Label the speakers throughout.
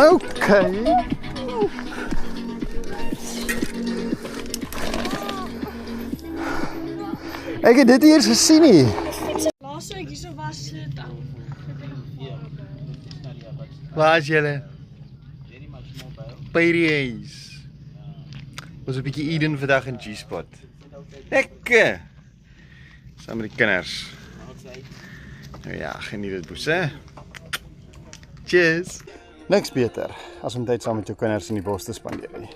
Speaker 1: Okay. Ek het dit eers gesien nie.
Speaker 2: Laatste week hierso was dit dan.
Speaker 1: Waar is julle? Pirates. Ons 'n bietjie Eden vandag in G-spot. Lekker. Saam met die kinders. Nou ja, geniet dit bosse. Cheers. Niks beter as om tyd saam met jou kinders in die bos te spandeer nie.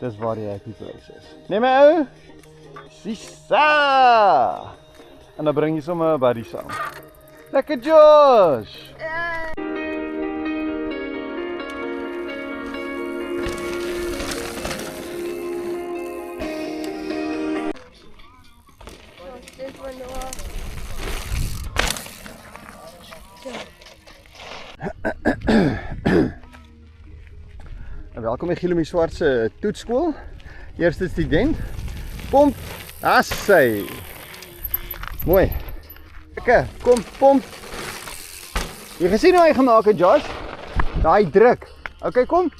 Speaker 1: Dis waar die happy place is. Nee my ou. Sisa. En dan bring jy sommer 'n buddy saam. Lekker Josh. Welkom by Gilomie Swart se toetskool. Eerste student. Pomp. Assy. Mooi. Lekker. Kom, pomp. Jy gesien hoe hy gemaak het, Josh? Daai druk. Okay, kom.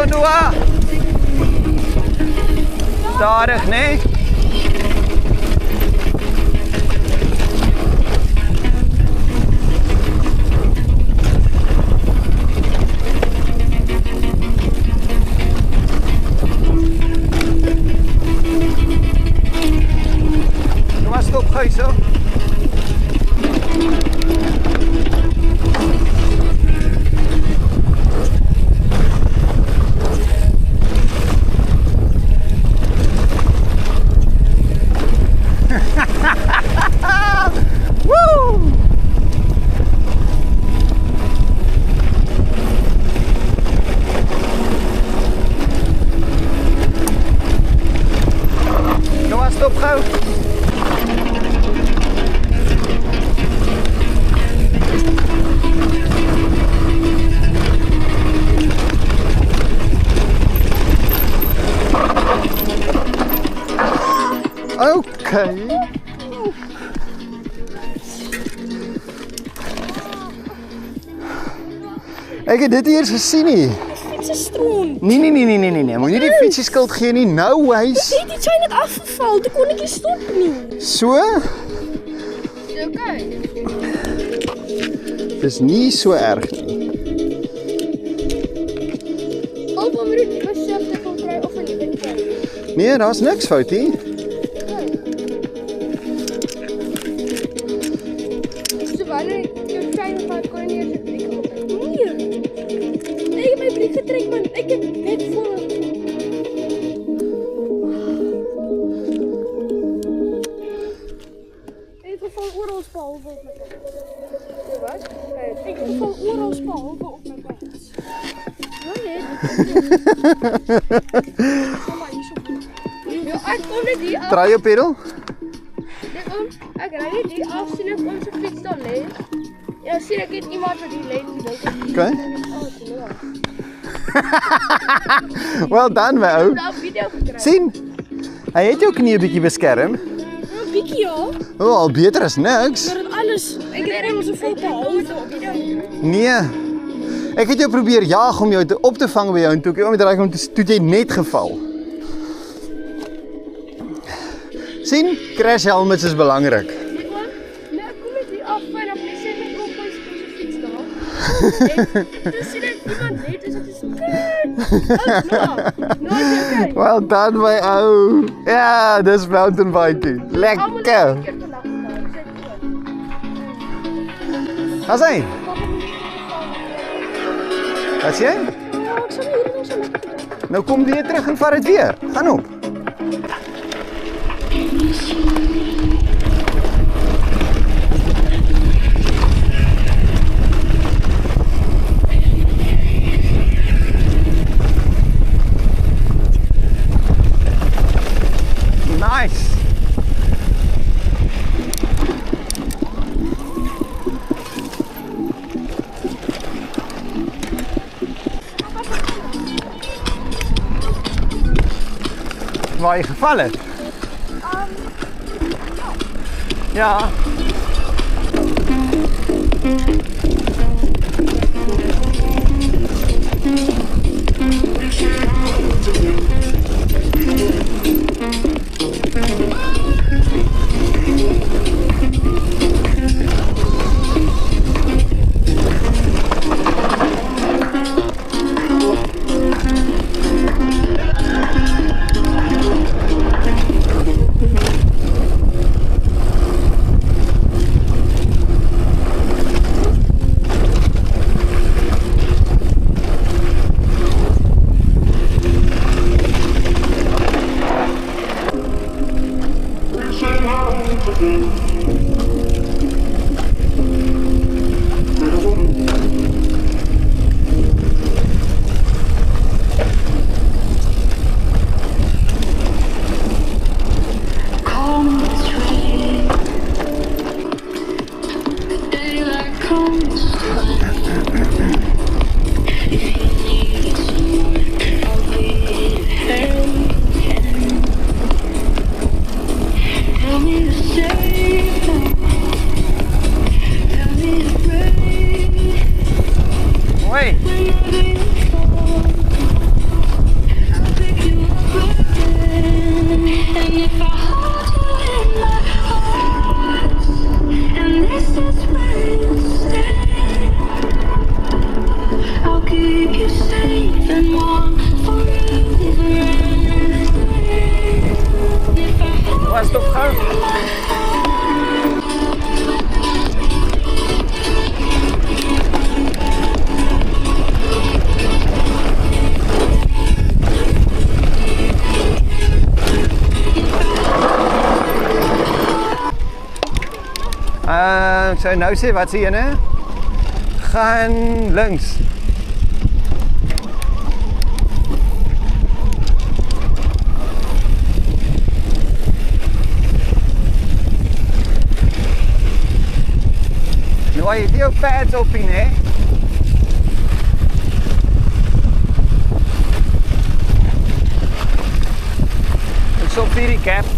Speaker 1: Noah. Stadig, nee? Kom maar, stop gauw zo. Woo! Kom maar, stop gauw. Okay. Ek het dit eers gesien nie.
Speaker 2: Fiets is stront.
Speaker 1: Nee. Moet jy die fietsie skuld gee nie. Nou hy's.
Speaker 2: Dit het sy net afgeval. Toe kon ek nie stop nie.
Speaker 1: So?
Speaker 2: Okay.
Speaker 1: Dis nie so erg nie.
Speaker 2: Alpa moet jy besef dat kom kry of nie weet jy.
Speaker 1: Nee, daar's niks fout nie.
Speaker 2: So wanneer jou trein gaan kon nie eens 'n briek op. Nee. Ek het my briek getrek man. Ek het net vol. Ek het geval oral behalwe op my kop. So wat? Ik val oral behalve op mijn bed. Nee. Ja, ek kom net hier af.
Speaker 1: Draai jou pedal.
Speaker 2: Ek ry net hier af, sien ek onze fiets daar lê. Ja, sien ek het iemand wat hier lê.
Speaker 1: Okay. Well done my ou. Sien? Hy het jou knie 'n bietjie beskerm.
Speaker 2: Een bietjie ja.
Speaker 1: O, al beter as niks.
Speaker 2: Maar dit alles, ek het ons vol behalve op die ding.
Speaker 1: Nee. Ek het jou probeer jaag om jou op te vang by jou en toe ek omdraai om toe jy net geval. Sien? Crash helmets is belangrik.
Speaker 2: Nee, ek kom net hier af en dan sê my kom my fiets daar. En dis sien ek iemand net is dit is okay.
Speaker 1: Well done my ou. Ja, dis mountain biking. Lekker. Wat sê? Wat sê? Nou kom weer terug en vat dit weer. Gaan op. Nice. Waar je gevallen? Ja. So nou sê wat sê ene? Gaan links. Nou hy het jou pads op nie, hè? Ek sop vir die cap.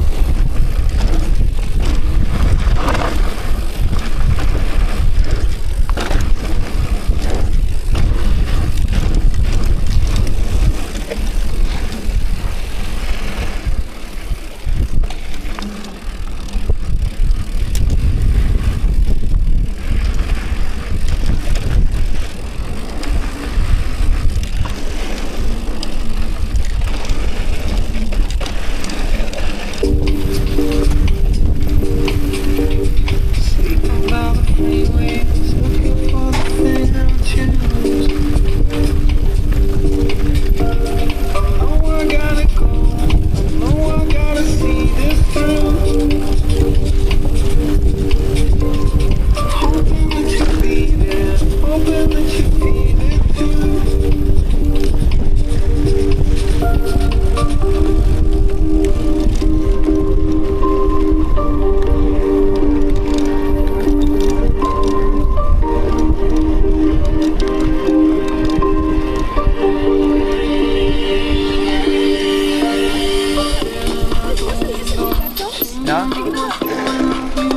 Speaker 1: Ja?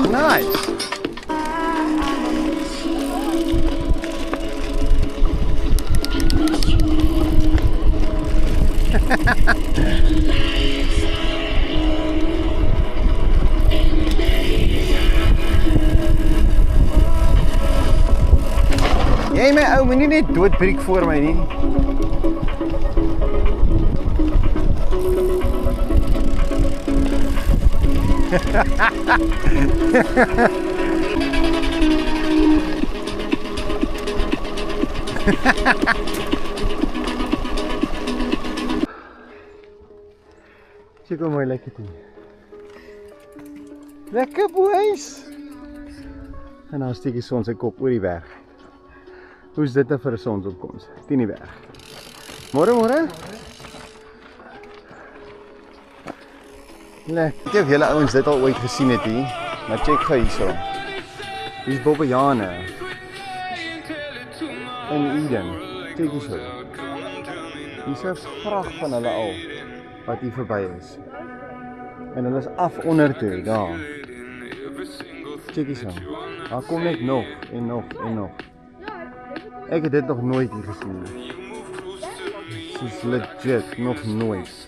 Speaker 1: Nice. Jy my ou, moenie net doodbreek voor my nie. Kyk hoe mooi lyk dit hier. Lekker boys. En nou steek die son sy kop oor die berg. Hoe is dit nou vir 'n sonsopkoms? Teen die berg. Môre, môre. Lekker. Ek weet of julle ouens dit al ooit gesien het hier, maar check gou hierso. Hier is bobbejane. En Eden. Kyk hierso. Hier is 'n vrag van hulle al wat hier verby is. En hulle is af onder toe, daar. Check hierso. Daar kom net nog en nog en nog. Ek het dit nog nooit hier gesien nie. Dis legit, nog nooit.